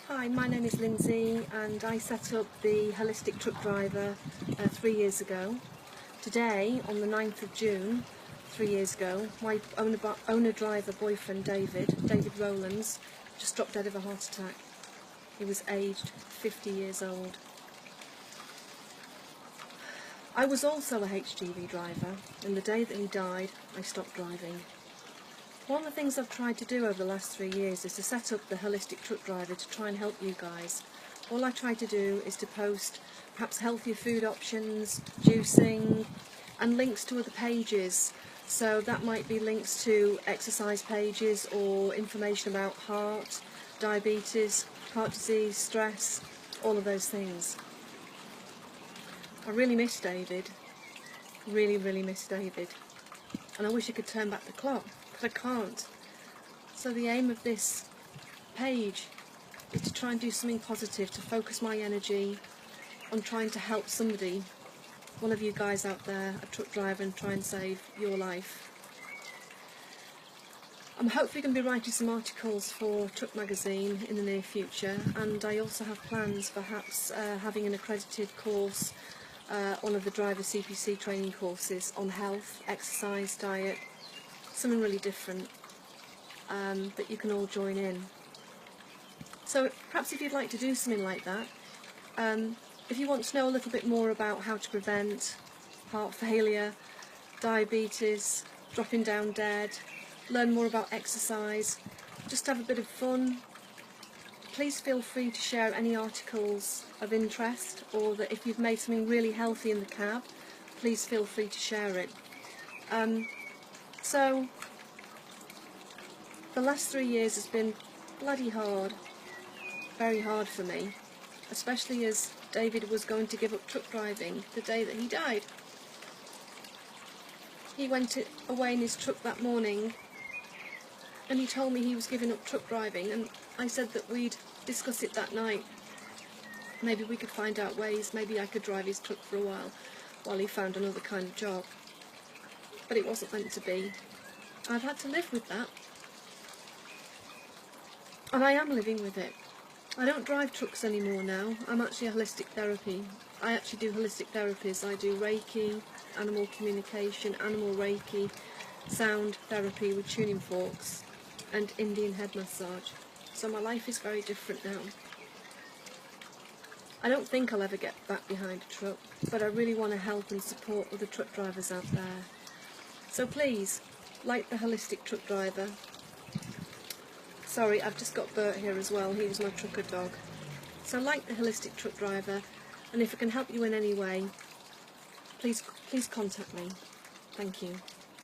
Hi, my name is Lindsay and I set up the Holistic Truck Driver 3 years ago. Today, on the 9th of June, 3 years ago, my owner-driver boyfriend David Rowlands, just dropped dead of a heart attack. He was aged 50 years old. I was also a HGV driver, and the day that he died, I stopped driving. One of the things I've tried to do over the last 3 years is to set up the Holistic Truck Driver to try and help you guys. All I try to do is to post perhaps healthier food options, juicing, and links to other pages. So that might be links to exercise pages or information about heart, diabetes, heart disease, stress, all of those things. I really miss David. Really miss David. And I wish I could turn back the clock, but I can't. So the aim of this page is to try and do something positive, to focus my energy on trying to help somebody, one of you guys out there, a truck driver, and try and save your life. I'm hopefully going to be writing some articles for Truck Magazine in the near future, and I also have plans perhaps having an accredited course, one of the driver CPC training courses on health, exercise, diet, something really different that you can all join in. So perhaps if you'd like to do something like that, if you want to know a little bit more about how to prevent heart failure, diabetes, dropping down dead, learn more about exercise, just have a bit of fun, please feel free to share any articles of interest, or that if you've made something really healthy in the cab, please feel free to share it. So the last 3 years has been bloody hard, very hard for me, especially as David was going to give up truck driving the day that he died. He went away in his truck that morning and he told me he was giving up truck driving, and I said that we'd discuss it that night. Maybe we could find out ways, maybe I could drive his truck for a while he found another kind of job. But it wasn't meant to be. I've had to live with that. And I am living with it. I don't drive trucks anymore now. I'm actually a holistic therapy. I actually do holistic therapies. I do Reiki, animal communication, animal Reiki, sound therapy with tuning forks, and Indian head massage. So my life is very different now. I don't think I'll ever get back behind a truck, but I really want to help and support other truck drivers out there. So please, like the Holistic Truck Driver. Sorry, I've just got Bert here as well. He was my trucker dog. So like the Holistic Truck Driver, and if I can help you in any way, please contact me. Thank you.